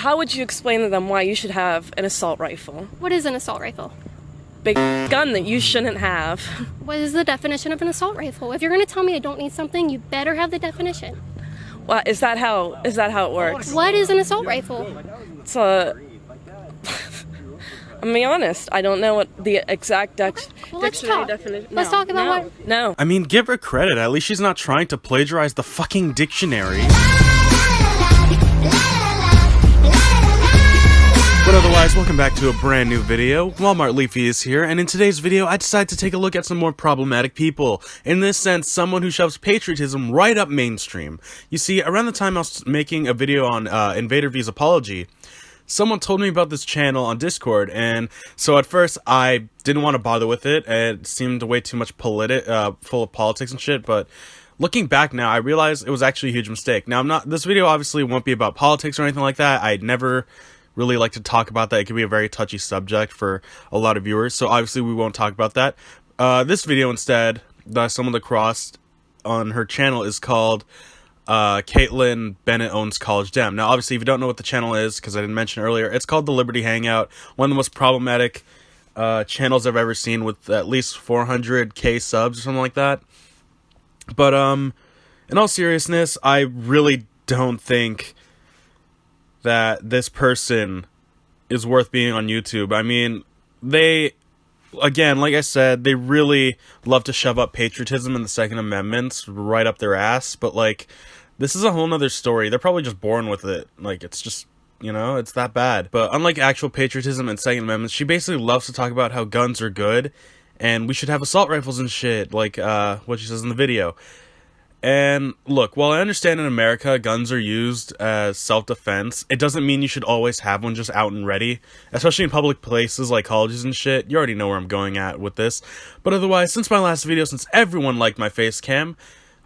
How would you explain to them why you should have an assault rifle? What is an assault rifle? Big gun that you shouldn't have. What is the definition of an assault rifle? If you're going to tell me I don't need something, you better have the definition. Well, is that how it works? What is an assault rifle? It's a... I'm being honest, I don't know what the exact let's dictionary talk. definition... Let's talk about what... No. I mean, give her credit. At least she's not trying to plagiarize the fucking dictionary. But otherwise, welcome back to a brand new video. Walmart Leafy is here, and in today's video, I decided to take a look at some more problematic people. In this sense, someone who shoves patriotism right up mainstream. You see, around the time I was making a video on Invader V's apology, someone told me about this channel on Discord, and so at first I didn't want to bother with it. It seemed way too much full of politics and shit, but looking back now, I realized it was actually a huge mistake. Now, this video obviously won't be about politics or anything like that. I'd never really like to talk about that. It can be a very touchy subject for a lot of viewers, so obviously we won't talk about that. This video instead, that I stumbled across on her channel, is called Caitlin Bennett Owns College Dem. Now, obviously, if you don't know what the channel is, because I didn't mention earlier, it's called the Liberty Hangout, one of the most problematic channels I've ever seen, with at least 400k subs or something like that. But in all seriousness, I really don't think that this person is worth being on YouTube. I mean, again, like I said, they really love to shove up patriotism and the Second Amendment right up their ass, but, like, this is a whole nother story. They're probably just born with it. Like, it's just, you know, it's that bad. But unlike actual patriotism and Second Amendment, she basically loves to talk about how guns are good, and we should have assault rifles and shit, like, what she says in the video. And look, while I understand in America guns are used as self-defense, it doesn't mean you should always have one just out and ready, especially in public places like colleges and shit. You already know where I'm going at with this. But otherwise, since my last video, since everyone liked my face cam,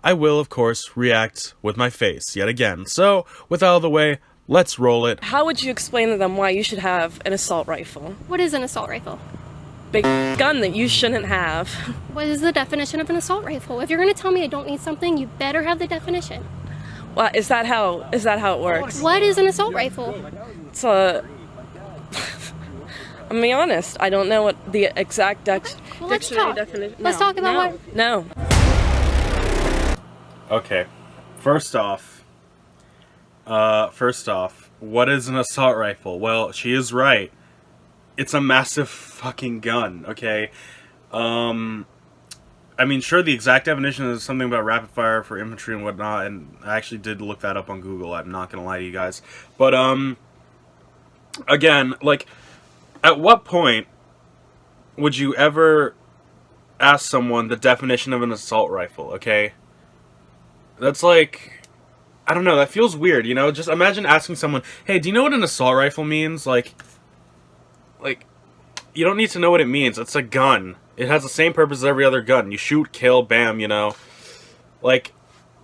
I will, of course, react with my face yet again. So, with all the way, let's roll it. How would you explain to them why you should have an assault rifle? What is an assault rifle? Big gun that you shouldn't have. What is the definition of an assault rifle? If you're going to tell me I don't need something, you better have the definition. Well, is that how it works? What is an assault rifle? It's a... I'm being honest, I don't know what the exact dictionary definition... Let's talk about what... No. Okay, first off, what is an assault rifle? Well, she is right. It's a massive fucking gun, okay? I mean, sure, the exact definition is something about rapid fire for infantry and whatnot, and I actually did look that up on Google, I'm not gonna lie to you guys. But, again, like, at what point would you ever ask someone the definition of an assault rifle, okay? That's like, I don't know, that feels weird, you know? Just imagine asking someone, hey, do you know what an assault rifle means? Like, you don't need to know what it means. It's a gun. It has the same purpose as every other gun. You shoot, kill, bam, you know? Like,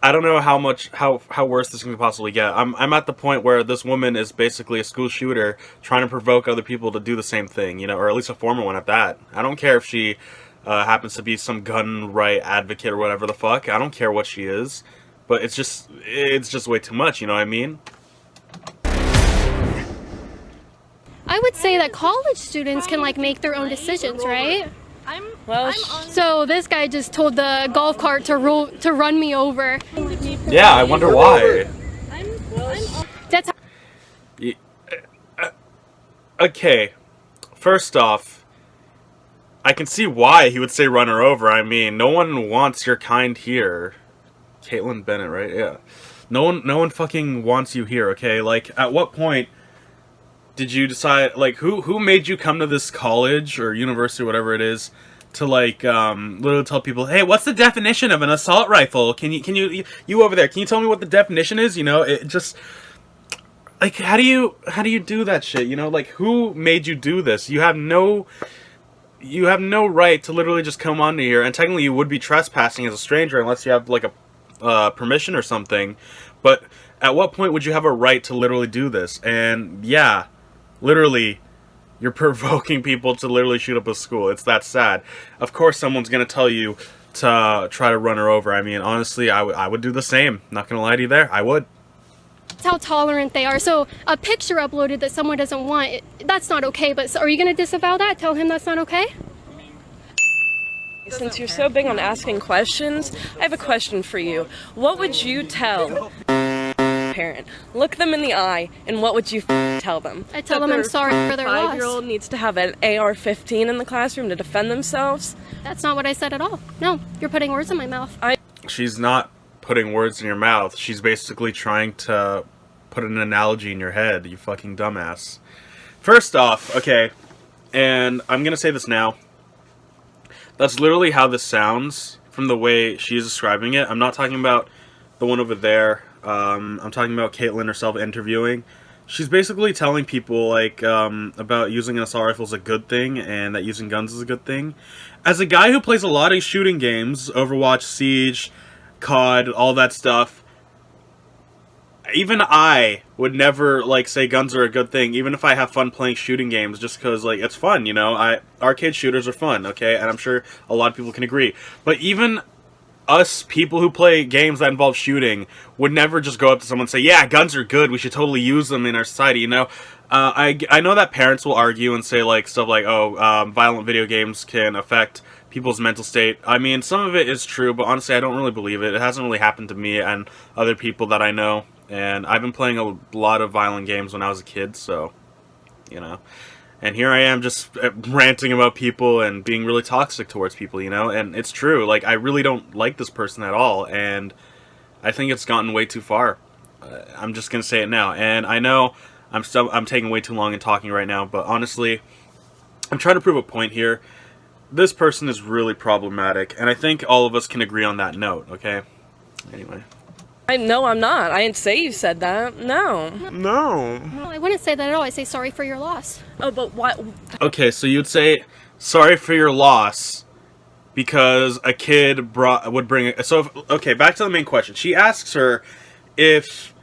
I don't know how worse this can possibly get. I'm at the point where this woman is basically a school shooter trying to provoke other people to do the same thing, you know, or at least a former one at that. I don't care if she happens to be some gun right advocate or whatever the fuck. I don't care what she is. But it's just way too much, you know what I mean? I would say that college students can, like, make their own decisions, right? So this guy just told the golf cart to run me over. Yeah, I wonder why. That's okay, first off, I can see why he would say run her over. I mean, no one wants your kind here. Caitlin Bennett, right? Yeah. No one fucking wants you here, okay? Like, at what point did you decide, like, who made you come to this college or university or whatever it is to, like, literally tell people, hey, what's the definition of an assault rifle? Can you over there, can you tell me what the definition is? You know, it just, like, how do you do that shit? You know, like, who made you do this? You have no right to literally just come onto here, and technically you would be trespassing as a stranger unless you have, like, a permission or something. But at what point would you have a right to literally do this? And yeah, literally, you're provoking people to literally shoot up a school. It's that sad. Of course someone's gonna tell you to try to run her over. I mean, honestly, I would do the same. Not gonna lie to you there. I would. It's how tolerant they are. So a picture uploaded that someone doesn't want, that's not okay. But are you going to disavow that? Tell him that's not okay? Since you're so big on asking questions, I have a question for you. What would you tell a parent? Look them in the eye, and what would you tell them? I tell them I'm sorry for their loss. 5-year-old needs to have an AR-15 in the classroom to defend themselves? That's not what I said at all. No, you're putting words in my mouth. She's not putting words in your mouth. She's basically trying to put an analogy in your head, you fucking dumbass. First off, okay, and I'm gonna say this now. That's literally how this sounds from the way she's describing it. I'm not talking about the one over there. I'm talking about Caitlin herself interviewing. She's basically telling people like about using an assault rifle is a good thing and that using guns is a good thing. As a guy who plays a lot of shooting games, Overwatch, Siege, COD, all that stuff, even I would never like say guns are a good thing, even if I have fun playing shooting games, just because like it's fun, you know. Arcade shooters are fun, okay, and I'm sure a lot of people can agree. But even us people who play games that involve shooting would never just go up to someone and say, "Yeah, guns are good. We should totally use them in our society." You know, I know that parents will argue and say like stuff like, "Oh, violent video games can affect people's mental state." I mean, some of it is true, but honestly, I don't really believe it. It hasn't really happened to me and other people that I know. And I've been playing a lot of violent games when I was a kid, so, you know. And here I am just ranting about people and being really toxic towards people, you know. And it's true, like, I really don't like this person at all, and I think it's gotten way too far. I'm just going to say it now. And I know I'm taking way too long in talking right now, but honestly, I'm trying to prove a point here. This person is really problematic, and I think all of us can agree on that note, okay? Anyway. No, I'm not. I didn't say you said that. No. No. I wouldn't say that at all. I say sorry for your loss. Oh, but what? Okay, so you'd say sorry for your loss because a kid would bring it. So, okay, back to the main question. She asks her if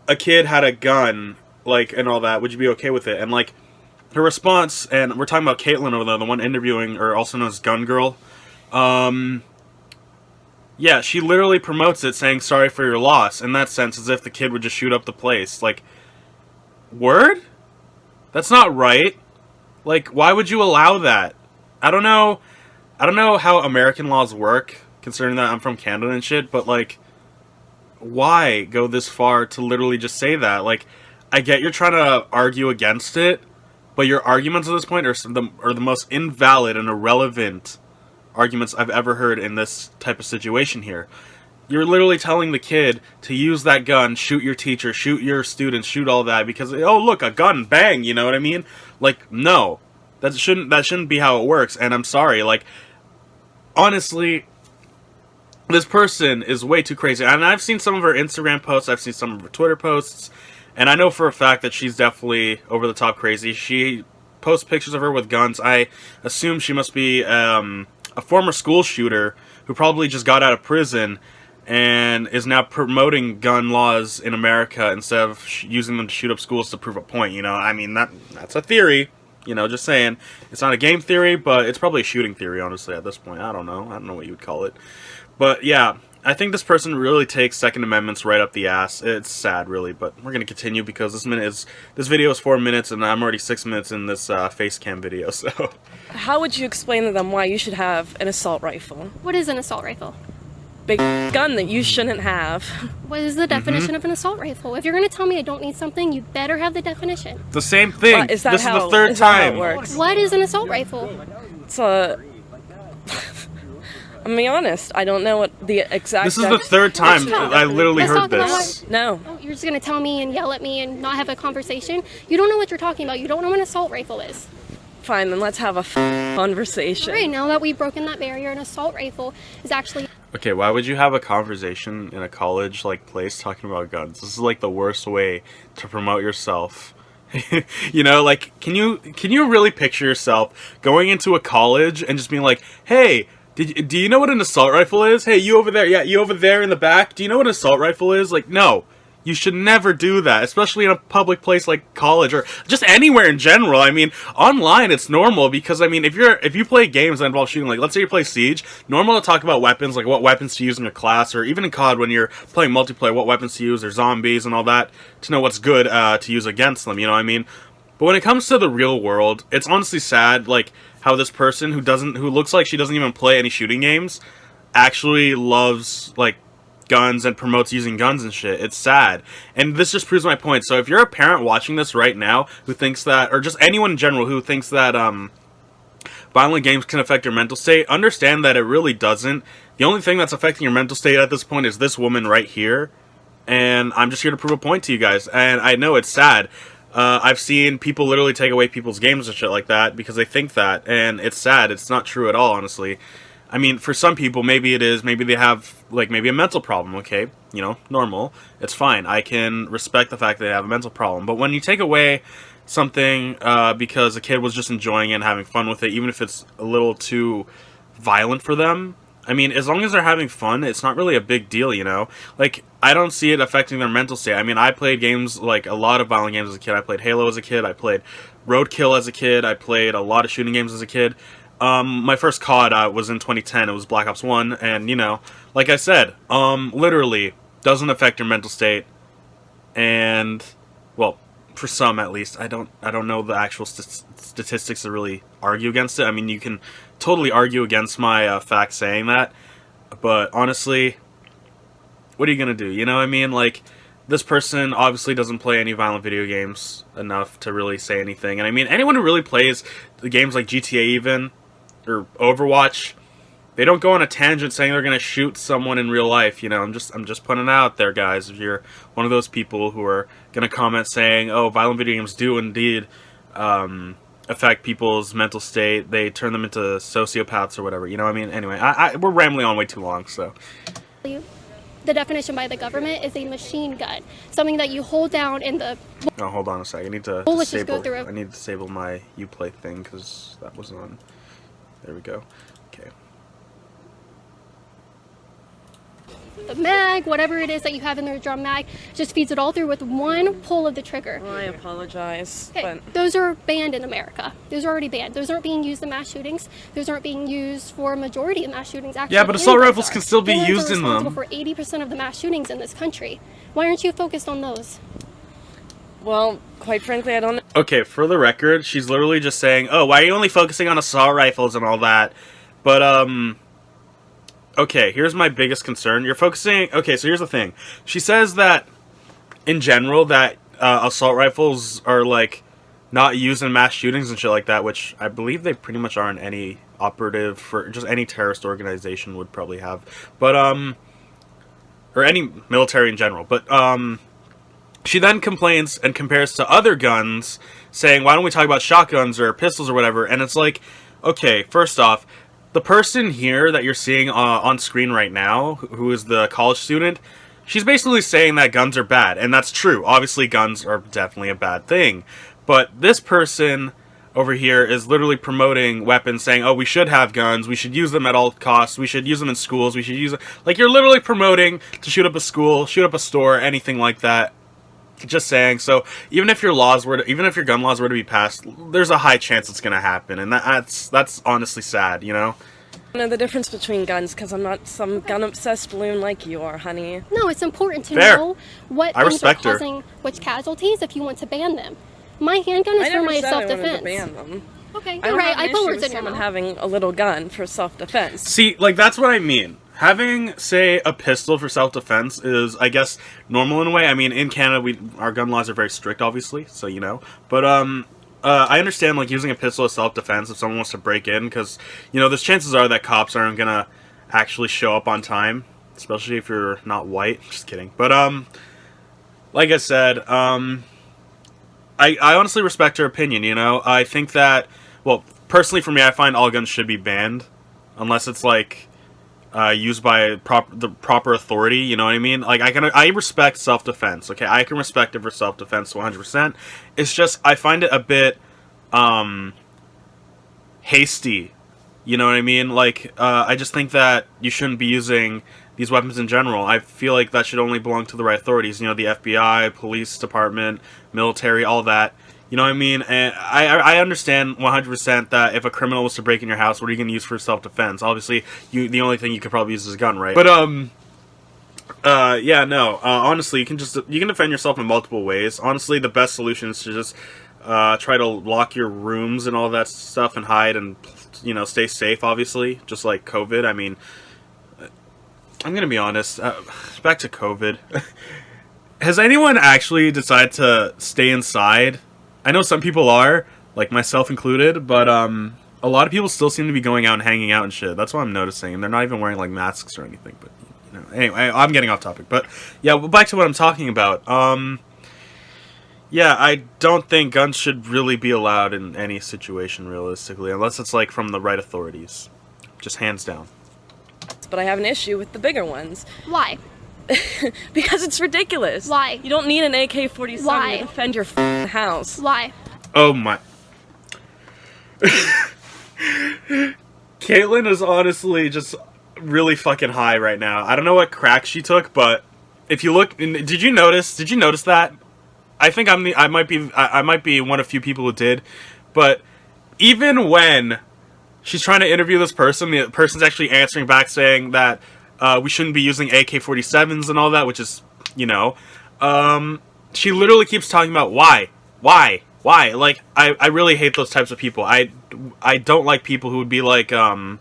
a kid had a gun, like, and all that, would you be okay with it? And, like, her response, and we're talking about Caitlin over there, the one interviewing, or also known as Gun Girl, yeah, she literally promotes it saying sorry for your loss, in that sense, as if the kid would just shoot up the place. Like, word? That's not right. Like, why would you allow that? I don't know how American laws work, considering that I'm from Canada and shit, but, like, why go this far to literally just say that? Like, I get you're trying to argue against it, but your arguments at this point are the most invalid and irrelevant arguments I've ever heard in this type of situation here. You're literally telling the kid to use that gun, shoot your teacher, shoot your students, shoot all that because, oh look, a gun, bang, you know what I mean? Like, no. That shouldn't be how it works, and I'm sorry, like, honestly, this person is way too crazy. And I've seen some of her Instagram posts, I've seen some of her Twitter posts, and I know for a fact that she's definitely over the top crazy. She posts pictures of her with guns. I assume she must be a former school shooter who probably just got out of prison and is now promoting gun laws in America instead of using them to shoot up schools to prove a point, you know? I mean, that's a theory, you know, just saying. It's not a game theory, but it's probably a shooting theory, honestly, at this point. I don't know what you would call it. But, yeah, I think this person really takes Second Amendments right up the ass. It's sad, really, but we're going to continue because this video is 4 minutes and I'm already 6 minutes in this face cam video, so... How would you explain to them why you should have an assault rifle? What is an assault rifle? Big gun that you shouldn't have. What is the definition of an assault rifle? If you're going to tell me I don't need something, you better have the definition. The same thing. Is that this how, is the third is that how time. it works? What is an assault rifle? It's a... I'm being honest, I don't know what the exact... This is the third time I literally heard this. No. Oh, you're just going to tell me and yell at me and not have a conversation? You don't know what you're talking about. You don't know what an assault rifle is. Fine, then let's have a conversation. Right, now that we've broken that barrier, an assault rifle is actually... Okay, why would you have a conversation in a college like place talking about guns? This is like the worst way to promote yourself. You know, like, can you really picture yourself going into a college and just being like, hey, do you know what an assault rifle is? Hey, you over there, yeah, you over there in the back, do you know what an assault rifle is? Like, no, You should never do that, especially in a public place like college or just anywhere in general. I mean, online it's normal because, I mean, if you play games that involve shooting, like let's say you play Siege, normal to talk about weapons, like what weapons to use in your class, or even in COD when you're playing multiplayer, what weapons to use, or zombies and all that, to know what's good to use against them, you know what I mean? But when it comes to the real world, it's honestly sad, like, how this person who looks like she doesn't even play any shooting games actually loves, like, guns and promotes using guns and shit. It's sad. And this just proves my point. So if you're a parent watching this right now who thinks that, or just anyone in general who thinks that violent games can affect your mental state, understand that it really doesn't. The only thing that's affecting your mental state at this point is this woman right here. And I'm just here to prove a point to you guys. And I know it's sad. I've seen people literally take away people's games and shit like that because they think that. And it's sad. It's not true at all, honestly. I mean, for some people, maybe it is. Maybe they have, like, maybe a mental problem, okay? You know, normal. It's fine. I can respect the fact that they have a mental problem. But when you take away something because a kid was just enjoying it and having fun with it, even if it's a little too violent for them, I mean, as long as they're having fun, it's not really a big deal, you know? Like, I don't see it affecting their mental state. I mean, I played games, like, a lot of violent games as a kid. I played Halo as a kid. I played Roadkill as a kid. I played a lot of shooting games as a kid. My first COD was in 2010. It was Black Ops 1, and, you know, like I said, literally doesn't affect your mental state, and, well, for some at least. I don't know the actual statistics to really argue against it. I mean, you can totally argue against my fact saying that, but honestly, what are you gonna do? You know what I mean? Like, this person obviously doesn't play any violent video games enough to really say anything, and I mean, anyone who really plays the games like GTA even, or Overwatch, they don't go on a tangent saying they're gonna shoot someone in real life. You know, I'm just putting it out there, guys. If you're one of those people who are gonna comment saying, "Oh, violent video games do indeed affect people's mental state. They turn them into sociopaths or whatever." You know what I mean? Anyway, we're rambling on way too long, so. The definition by the government is a machine gun, something that you hold down in the. Oh, hold on a sec. I need to Let's just go through it. I need to disable my Uplay thing because that was on. There we go. Okay. The mag, whatever it is that you have in the drum mag, just feeds it all through with one pull of the trigger. I apologize, Okay, but those are banned in America. Those are already banned. Those aren't being used in mass shootings. Those aren't being used for a majority of mass shootings. Actually, yeah, but assault rifles can still be used in them. Responsible for 80% of the mass shootings in this country. Why aren't you focused on those? well, quite frankly, I don't know. Okay, for the record, she's literally just saying, "Oh, why are you only focusing on assault rifles and all that?" But okay, here's my biggest concern. You're focusing... Okay, so here's the thing. She says that, in general, that assault rifles are, like, not used in mass shootings and shit like that, which I believe they pretty much are in any operative for... Just any terrorist organization would probably have. But, or any military in general. But, she then complains and compares to other guns, saying, why don't we talk about shotguns or pistols or whatever? And it's like, okay, first off, the person here that you're seeing on screen right now, who is the college student, she's basically saying that guns are bad, and that's true. Obviously, guns are definitely a bad thing. But this person over here is literally promoting weapons, saying, oh, we should have guns, we should use them at all costs, we should use them in schools, we should use them... Like, you're literally promoting to shoot up a school, shoot up a store, anything like that. Just saying. So even if your gun laws were to be passed, there's a high chance it's gonna happen, and that's honestly sad, you know. I know the difference between guns because I'm not some gun obsessed loon like you are, honey. No, it's important to Fair. know what things are causing which casualties if you want to ban them. My handgun is for my self-defense. Ban them. Okay, I you're right. have I an put issue words with in your someone mouth. having a little gun for self-defense. See, like, that's what I mean. Having, say, a pistol for self-defense is, I guess, normal in a way. I mean, in Canada, our gun laws are very strict, obviously, so you know. But, I understand, like, using a pistol as self-defense if someone wants to break in, because, you know, there's chances are that cops aren't gonna actually show up on time, especially if you're not white. Just kidding. But, like I said, I honestly respect her opinion, you know. I think that, well, personally for me, I find all guns should be banned, unless it's, like... used by the proper authority, you know what I mean? Like, I respect self-defense, okay? I can respect it for self-defense 100%. It's just, I find it a bit, hasty, you know what I mean? Like, I just think that you shouldn't be using these weapons in general. I feel like that should only belong to the right authorities. You know, the FBI, police department, military, all that. You know what I mean? And I understand 100% that if a criminal was to break in your house, what are you going to use for self-defense? Obviously, the only thing you could probably use is a gun, right? But, yeah, no. Honestly, you can defend yourself in multiple ways. Honestly, the best solution is to just try to lock your rooms and all that stuff and hide and, you know, stay safe, obviously. Just like COVID. I mean, I'm gonna be honest. Back to COVID. Has anyone actually decided to stay inside? I know some people are, like myself included, but a lot of people still seem to be going out and hanging out and shit. That's what I'm noticing, and they're not even wearing like masks or anything. But you know, anyway, I'm getting off topic. But yeah, back to what I'm talking about. Yeah, I don't think guns should really be allowed in any situation, realistically, unless it's like from the right authorities. Just hands down. But I have an issue with the bigger ones. Why? Because it's ridiculous. Why? You don't need an AK-47 to defend your house. Why? Oh my. Caitlin is honestly just really fucking high right now. I don't know what crack she took, but if you look, did you notice that? I think I might be one of few people who did, but even when she's trying to interview this person, the person's actually answering back saying that we shouldn't be using AK-47s and all that, which is, you know, she literally keeps talking about why. Like, I really hate those types of people. I don't like people who would be like, you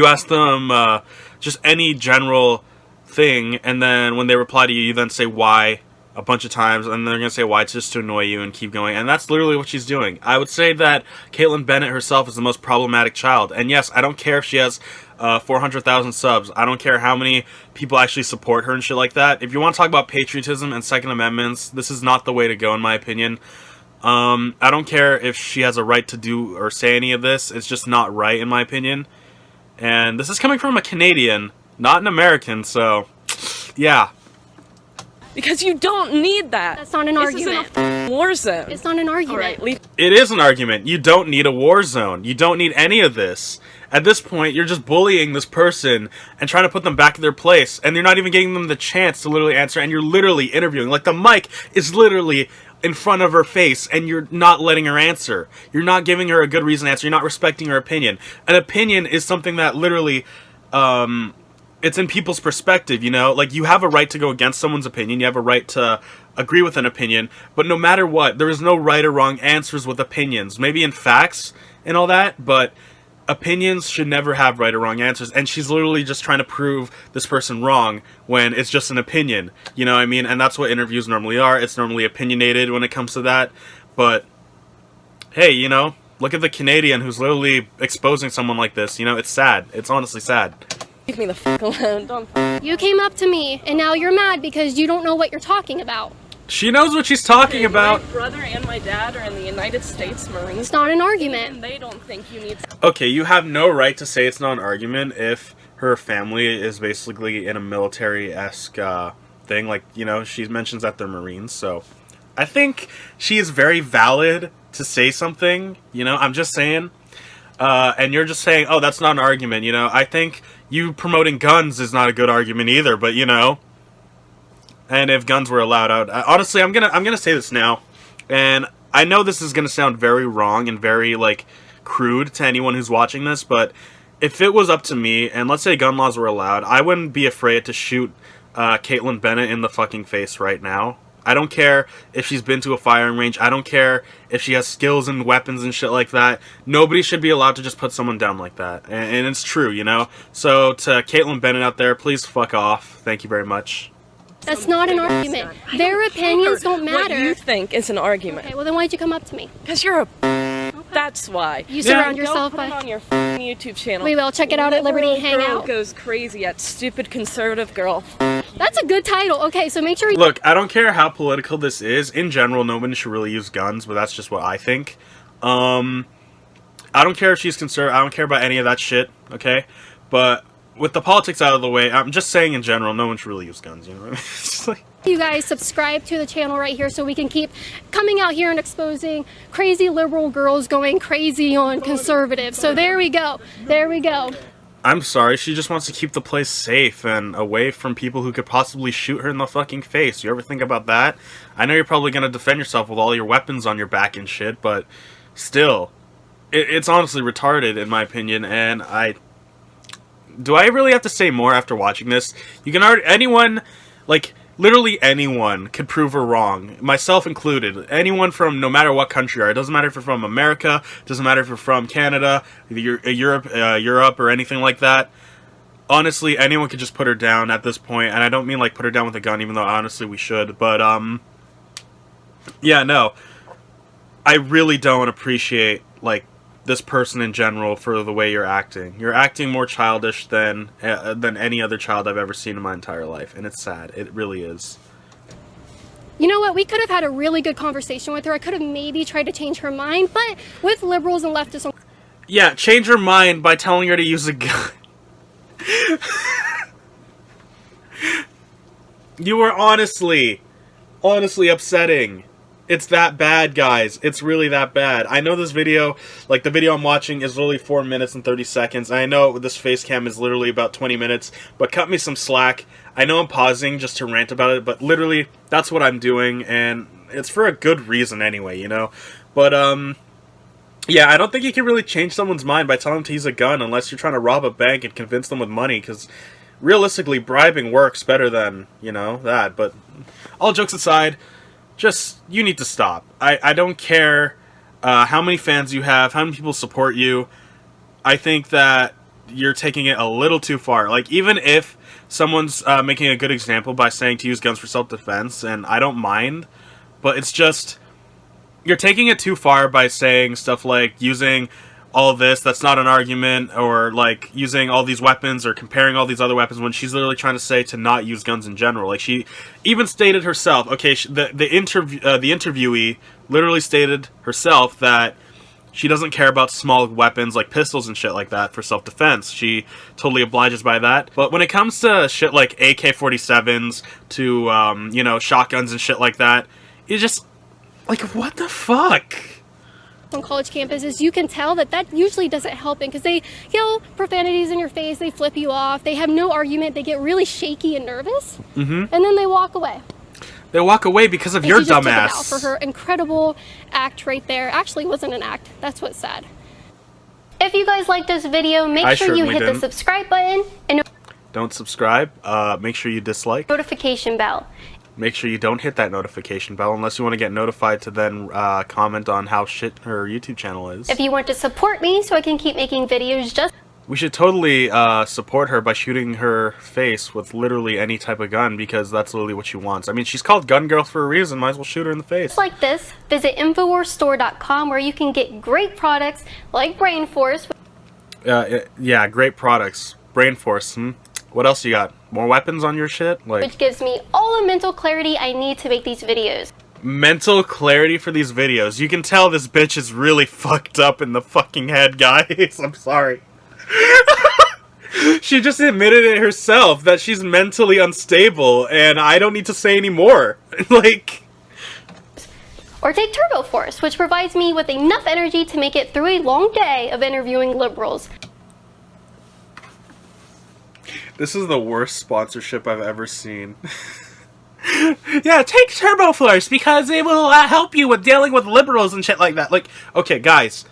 ask them just any general thing, and then when they reply to you, you then say why a bunch of times, and they're going to say why just to annoy you and keep going, and that's literally what she's doing. I would say that Caitlin Bennett herself is the most problematic child, and yes, I don't care if she has 400,000 subs. I don't care how many people actually support her and shit like that. If you want to talk about patriotism and Second Amendments, this is not the way to go, in my opinion. I don't care if she has a right to do or say any of this. It's just not right, in my opinion. And this is coming from a Canadian, not an American, so yeah. Because you don't need that. That's not an argument. This isn't a war zone. It's not an argument. All right, it is an argument. You don't need a war zone. You don't need any of this. At this point, you're just bullying this person and trying to put them back in their place, and you're not even giving them the chance to literally answer, and you're literally interviewing. Like, the mic is literally in front of her face, and you're not letting her answer. You're not giving her a good reason to answer. You're not respecting her opinion. An opinion is something that literally, it's in people's perspective, you know? Like, you have a right to go against someone's opinion. You have a right to agree with an opinion. But no matter what, there is no right or wrong answers with opinions. Maybe in facts and all that, but opinions should never have right or wrong answers. And she's literally just trying to prove this person wrong when it's just an opinion. You know what I mean? And that's what interviews normally are. It's normally opinionated when it comes to that. But, hey, you know, look at the Canadian who's literally exposing someone like this. You know, it's sad. It's honestly sad. leave me the fuck alone. Don't. You came up to me, and now you're mad because you don't know what you're talking about. She knows what she's talking about. My brother and my dad are in the United States Marines. It's not an argument. And they don't think you need. Okay, you have no right to say it's not an argument if her family is basically in a military-esque thing. Like, you know, she mentions that they're Marines, so I think she is very valid to say something, you know, I'm just saying. And you're just saying, oh, that's not an argument, you know. I think you promoting guns is not a good argument either, but, you know. And if guns were allowed, honestly, I'm gonna say this now, and I know this is gonna sound very wrong and very like crude to anyone who's watching this, but if it was up to me, and let's say gun laws were allowed, I wouldn't be afraid to shoot Caitlin Bennett in the fucking face right now. I don't care if she's been to a firing range. I don't care if she has skills and weapons and shit like that. Nobody should be allowed to just put someone down like that, and it's true, you know. So to Caitlin Bennett out there, please fuck off. Thank you very much. That's not an argument. Their opinions don't matter. What you think is an argument. Okay, well then why'd you come up to me? Because you're a... That's why. You surround yourself by... by... on your YouTube channel. We will. Check it out at Liberty Hangout. Girl goes crazy at stupid conservative girl. That's a good title. Okay, so make sure you... Look, I don't care how political this is. In general, nobody should really use guns, but that's just what I think. I don't care if she's conservative. I don't care about any of that shit, okay? But... with the politics out of the way, I'm just saying in general, no one should really use guns, you know? It's like... You guys subscribe to the channel right here so we can keep coming out here and exposing crazy liberal girls going crazy on conservatives. So there we go. There we go. I'm sorry, she just wants to keep the place safe and away from people who could possibly shoot her in the fucking face. You ever think about that? I know you're probably gonna defend yourself with all your weapons on your back and shit, but still, it's honestly retarded in my opinion, and do I really have to say more after watching this? You can already, anyone, like, literally anyone could prove her wrong, myself included. Anyone from no matter what country you are. It doesn't matter if you're from America, it doesn't matter if you're from Canada, Europe, or anything like that. Honestly, anyone could just put her down at this point, and I don't mean like put her down with a gun, even though honestly we should. But yeah, no, I really don't appreciate like this person in general for the way you're acting. You're acting more childish than any other child I've ever seen in my entire life, and it's sad. It really is. You know what? We could have had a really good conversation with her. I could have maybe tried to change her mind, but with liberals and leftists... Yeah, change her mind by telling her to use a gun. You were honestly upsetting. It's that bad, guys. It's really that bad. I know this video, like the video I'm watching, is literally 4 minutes and 30 seconds. I know this face cam is literally about 20 minutes, but cut me some slack. I know I'm pausing just to rant about it, but literally, that's what I'm doing, and it's for a good reason anyway, you know? But, yeah, I don't think you can really change someone's mind by telling them to use a gun unless you're trying to rob a bank and convince them with money, because realistically, bribing works better than, you know, that. But all jokes aside, just, you need to stop. I don't care how many fans you have, how many people support you. I think that you're taking it a little too far. Like, even if someone's making a good example by saying to use guns for self-defense, and I don't mind, but it's just, you're taking it too far by saying stuff like using all this, that's not an argument, or like using all these weapons or comparing all these other weapons when she's literally trying to say to not use guns in general. Like, she even stated herself, okay, the interviewee literally stated herself that she doesn't care about small weapons like pistols and shit like that for self-defense. She totally obliges by that. But when it comes to shit like AK-47s to, you know, shotguns and shit like that, it's just, like, what the fuck? On college campuses, you can tell that usually doesn't help because they yell profanities in your face, they flip you off, they have no argument, they get really shaky and nervous, and then they walk away. They walk away because of your dumbass. She just took it out for her incredible act right there. Actually, it wasn't an act. That's what's sad. If you guys liked this video, make sure you hit the subscribe button and don't subscribe. Make sure you dislike. Notification bell. Make sure you don't hit that notification bell unless you want to get notified to then comment on how shit her YouTube channel is. If you want to support me so I can keep making videos just... We should totally support her by shooting her face with literally any type of gun, because that's literally what she wants. I mean, she's called Gun Girl for a reason. Might as well shoot her in the face. Just like this, visit InfoWarsStore.com where you can get great products like Brain Force. Yeah, great products. Brain Force, What else you got? More weapons on your shit? Like, which gives me all the mental clarity I need to make these videos. Mental clarity for these videos. You can tell this bitch is really fucked up in the fucking head, guys. I'm sorry. She just admitted it herself that she's mentally unstable, and I don't need to say any more. Like... Or take Turbo Force, which provides me with enough energy to make it through a long day of interviewing liberals. This is the worst sponsorship I've ever seen. Yeah, take Turbo Force because it will help you with dealing with liberals and shit like that. Like, okay, guys,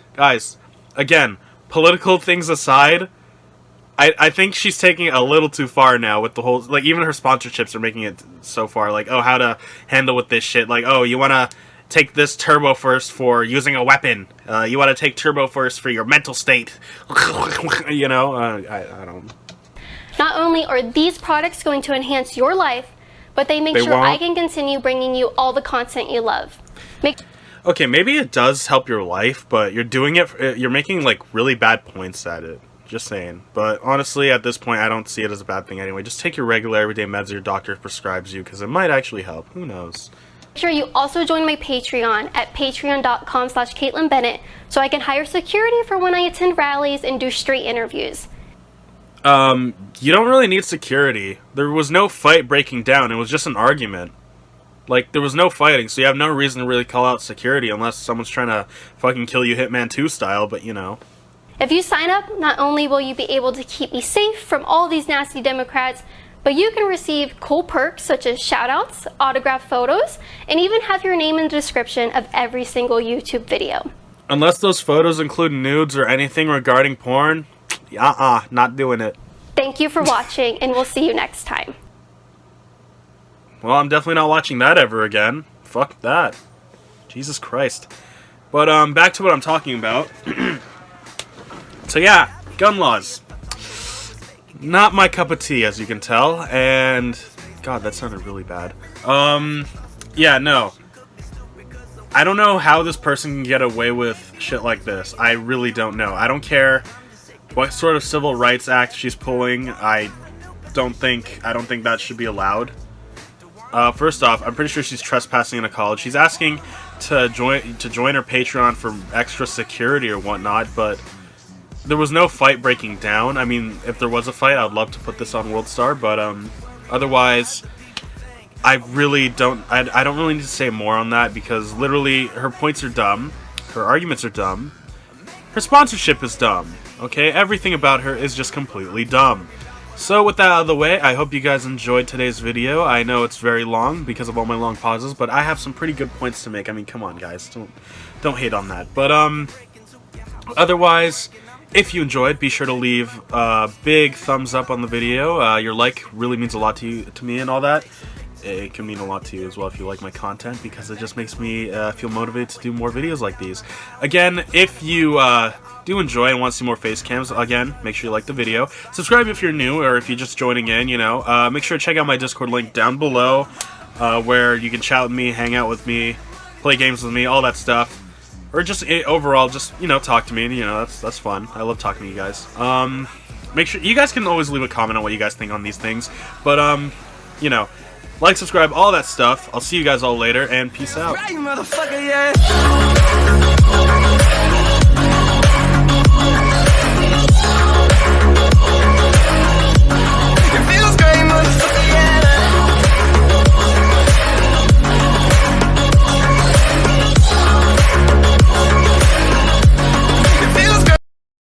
again, political things aside, I think she's taking it a little too far now with the whole, like, even her sponsorships are making it so far, like, oh, how to handle with this shit, like, oh, you want to take this Turbo Force for using a weapon, you want to take Turbo Force for your mental state, you know, I don't... Not only are these products going to enhance your life, but they make sure I can continue bringing you all the content you love. Okay, maybe it does help your life, but you're doing it, you're making, like, really bad points at it. Just saying. But honestly, at this point, I don't see it as a bad thing anyway. Just take your regular everyday meds your doctor prescribes you, because it might actually help. Who knows? Make sure you also join my Patreon at patreon.com/CaitlinBennett so I can hire security for when I attend rallies and do street interviews. You don't really need security. There was no fight breaking down. It was just an argument. Like, there was no fighting, so you have no reason to really call out security unless someone's trying to fucking kill you Hitman 2 style, but you know. If you sign up, not only will you be able to keep me safe from all these nasty Democrats, but you can receive cool perks such as shoutouts, autographed photos, and even have your name in the description of every single YouTube video. Unless those photos include nudes or anything regarding porn, not doing it. Thank you for watching, and we'll see you next time. Well, I'm definitely not watching that ever again. Fuck that. Jesus Christ. But, back to what I'm talking about. So yeah, gun laws. Not my cup of tea, as you can tell, and... God, that sounded really bad. Yeah, no. I don't know how this person can get away with shit like this. I really don't know. I don't care what sort of civil rights act she's pulling. I don't think that should be allowed. First off, I'm pretty sure she's trespassing in a college. She's asking to join her Patreon for extra security or whatnot, but there was no fight breaking down. I mean, if there was a fight, I'd love to put this on WorldStar, but otherwise, I really don't. I don't really need to say more on that because literally her points are dumb, her arguments are dumb, her sponsorship is dumb. Okay, everything about her is just completely dumb. So with that out of the way, I hope you guys enjoyed today's video. I know it's very long because of all my long pauses, but I have some pretty good points to make. I mean, come on, guys, don't hate on that. But otherwise, if you enjoyed, be sure to leave a big thumbs up on the video. Your like really means a lot to me and all that. It can mean a lot to you as well if you like my content, because it just makes me feel motivated to do more videos like these. Again, if you do enjoy and want to see more face cams, again, make sure you like the video. Subscribe if you're new, or if you're just joining in, you know. Make sure to check out my Discord link down below, where you can chat with me, hang out with me, play games with me, all that stuff. Or just overall, just, you know, talk to me. You know, that's fun. I love talking to you guys. Make sure you guys can always leave a comment on what you guys think on these things. But you know, like, subscribe, all that stuff. I'll see you guys all later, and peace out.